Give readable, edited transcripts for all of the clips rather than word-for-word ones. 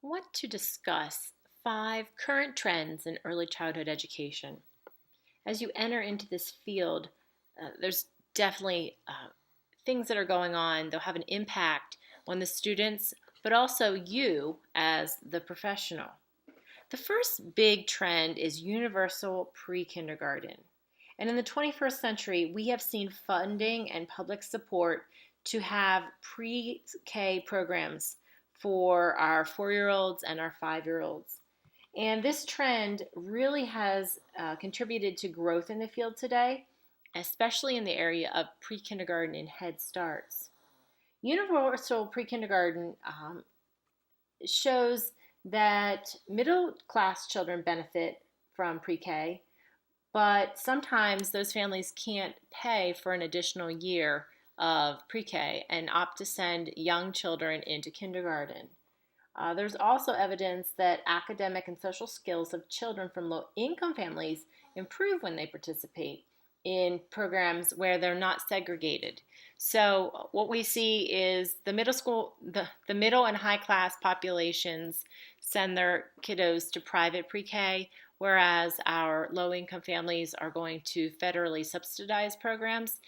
I want to discuss 5 current trends in early childhood education. As you enter into this field, there's definitely things that are going on. They'll have an impact on the students, but also you as the professional. The first big trend is universal pre-kindergarten. And in the 21st century, we have seen funding and public support to have pre-K programs for our 4-year-olds and our 5-year-olds. And this trend really has contributed to growth in the field today, especially in the area of pre kindergarten and Head Starts. Universal pre kindergarten shows that middle class children benefit from pre K, but sometimes those families can't pay for an additional year of pre K and opt to send young children into kindergarten. There's also evidence that academic and social skills of children from low income families improve when they participate in programs where they're not segregated. So what we see is the middle and high class populations send their kiddos to private pre-K, whereas our low income families are going to federally subsidized programs.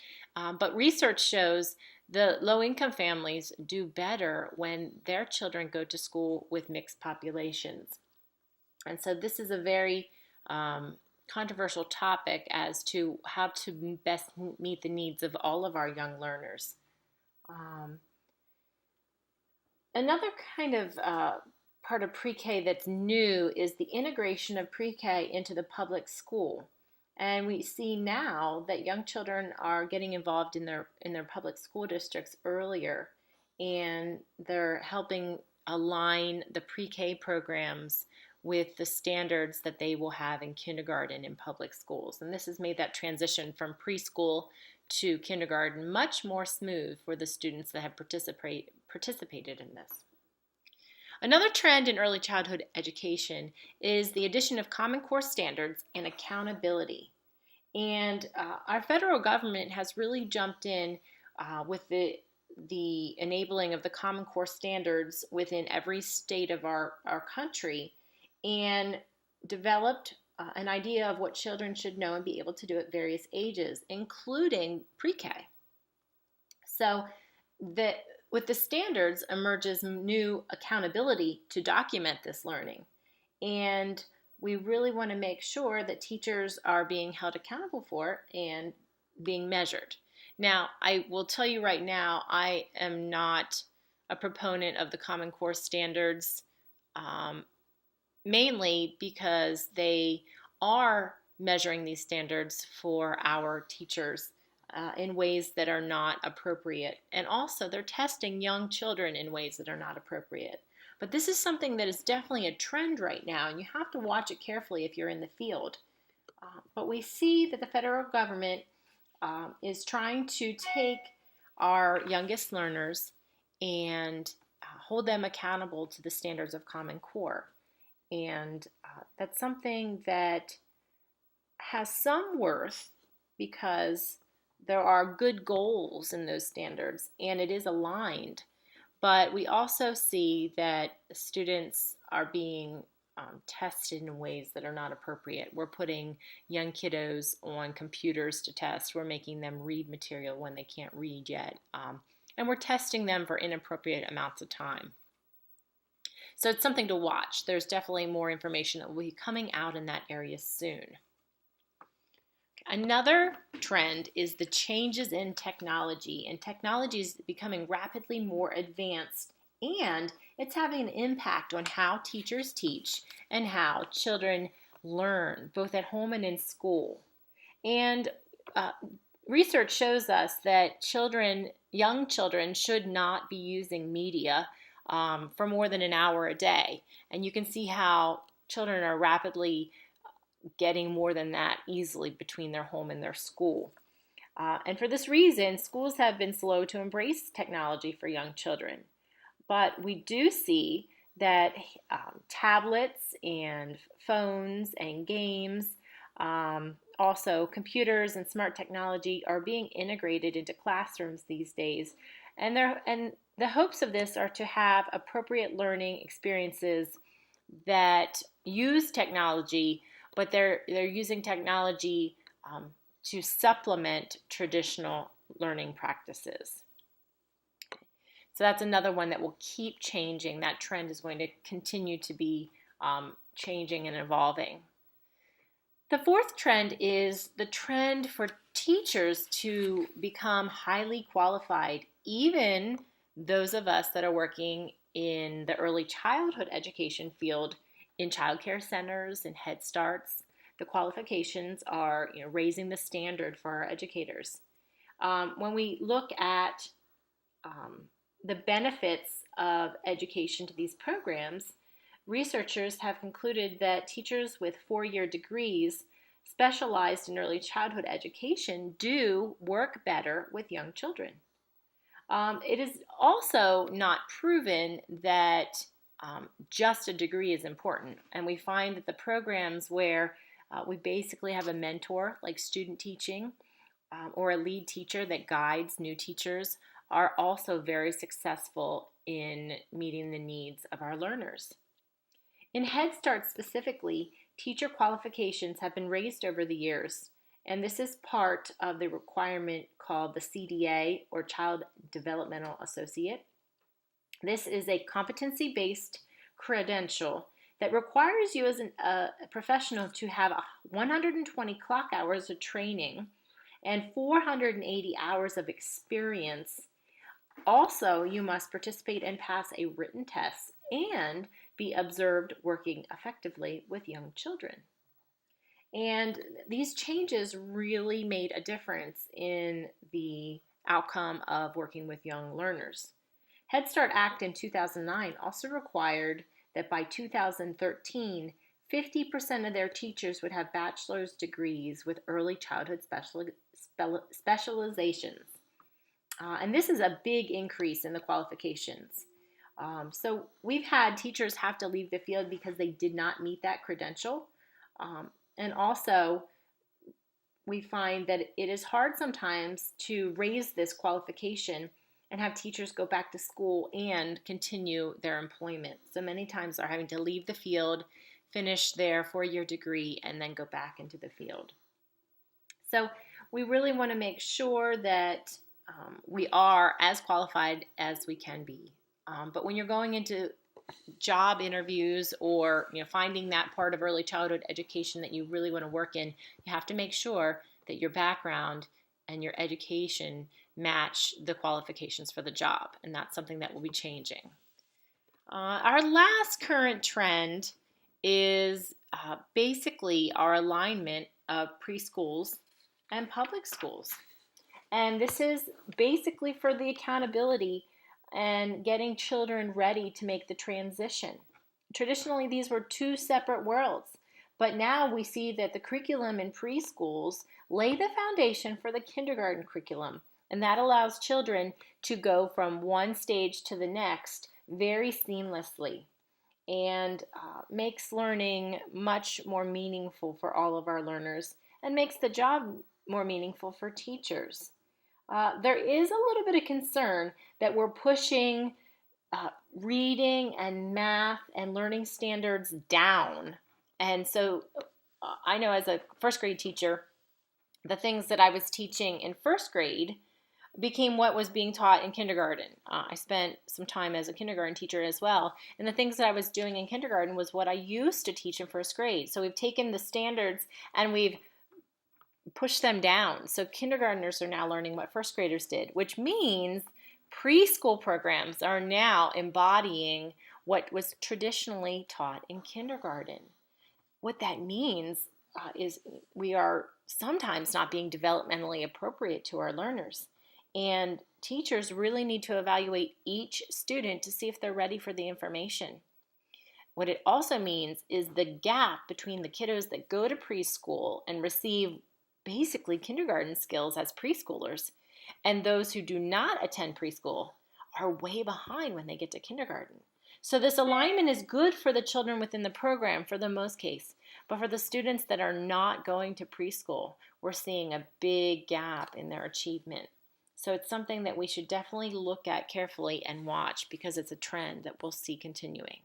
But research shows the low income families do better when their children go to school with mixed populations. And so this is a very controversial topic as to how to best meet the needs of all of our young learners. Um, Another kind of part of pre-K that's new is the integration of pre-K into the public school. And we see now that young children are getting involved in their public school districts earlier, and they're helping align the pre-K programs with the standards that they will have in kindergarten in public schools. And this has made that transition from preschool to kindergarten much more smooth for the students that have participated in this. Another trend in early childhood education is the addition of Common Core standards and accountability. And our federal government has really jumped in with the enabling of the Common Core standards within every state of our country, and developed an idea of what children should know and be able to do at various ages, including pre-K. So that with the standards emerges new accountability to document this learning. And we really want to make sure that teachers are being held accountable for it and being measured. Now, I will tell you right now, I am not a proponent of the Common Core standards, mainly because they are measuring these standards for our teachers in ways that are not appropriate. And also, they're testing young children in ways that are not appropriate. But this is something that is definitely a trend right now, and you have to watch it carefully if you're in the field. But we see that the federal government is trying to take our youngest learners and hold them accountable to the standards of Common Core. And that's something that has some worth because there are good goals in those standards and it is aligned. But we also see that students are being tested in ways that are not appropriate. We're putting young kiddos on computers to test. We're making them read material when they can't read yet. And we're testing them for inappropriate amounts of time. So it's something to watch. There's definitely more information that will be coming out in that area soon. Another trend is the changes in technology, and technology is becoming rapidly more advanced, and it's having an impact on how teachers teach and how children learn, both at home and in school. And research shows us that young children should not be using media for more than an hour a day. And you can see how children are rapidly getting more than that easily between their home and their school. And for this reason, schools have been slow to embrace technology for young children. But we do see that tablets and phones and games, also computers and smart technology are being integrated into classrooms these days. And The hopes of this are to have appropriate learning experiences that use technology, but they're using technology to supplement traditional learning practices. So that's another one that will keep changing. That trend is going to continue to be changing and evolving. The fourth trend is the trend for teachers to become highly qualified, even those of us that are working in the early childhood education field, in child care centers and Head Starts. The qualifications are, raising the standard for our educators. When we look at the benefits of education to these programs, researchers have concluded that teachers with four-year degrees specialized in early childhood education do work better with young children. It is also not proven that just a degree is important, and we find that the programs where we basically have a mentor, like student teaching, or a lead teacher that guides new teachers, are also very successful in meeting the needs of our learners. In Head Start specifically, teacher qualifications have been raised over the years, and this is part of the requirement called the CDA, or Child Developmental Associate. This is a competency-based credential that requires you as a professional to have 120 clock hours of training and 480 hours of experience. Also, you must participate and pass a written test and be observed working effectively with young children. And these changes really made a difference in the outcome of working with young learners. Head Start Act in 2009 also required that by 2013, 50% of their teachers would have bachelor's degrees with early childhood specializations. And this is a big increase in the qualifications. So we've had teachers have to leave the field because they did not meet that credential. And also, we find that it is hard sometimes to raise this qualification and have teachers go back to school and continue their employment. So many times they're having to leave the field, finish their four-year degree, and then go back into the field. So we really want to make sure that we are as qualified as we can be. But when you're going into job interviews or finding that part of early childhood education that you really want to work in, you have to make sure that your background and your education match the qualifications for the job, and that's something that will be changing. Our last current trend is basically our alignment of preschools and public schools. And this is basically for the accountability and getting children ready to make the transition. Traditionally, these were two separate worlds, but now we see that the curriculum in preschools lay the foundation for the kindergarten curriculum, and that allows children to go from one stage to the next very seamlessly, and makes learning much more meaningful for all of our learners and makes the job more meaningful for teachers. There is a little bit of concern that we're pushing reading and math and learning standards down. And so I know as a first grade teacher, the things that I was teaching in first grade became what was being taught in kindergarten. I spent some time as a kindergarten teacher as well, and the things that I was doing in kindergarten was what I used to teach in first grade. So we've taken the standards and we've pushed them down. So kindergartners are now learning what first graders did, which means preschool programs are now embodying what was traditionally taught in kindergarten. What that means is we are sometimes not being developmentally appropriate to our learners. And teachers really need to evaluate each student to see if they're ready for the information. What it also means is the gap between the kiddos that go to preschool and receive basically kindergarten skills as preschoolers and those who do not attend preschool are way behind when they get to kindergarten. So this alignment is good for the children within the program for the most case, but for the students that are not going to preschool, we're seeing a big gap in their achievement. So it's something that we should definitely look at carefully and watch because it's a trend that we'll see continuing.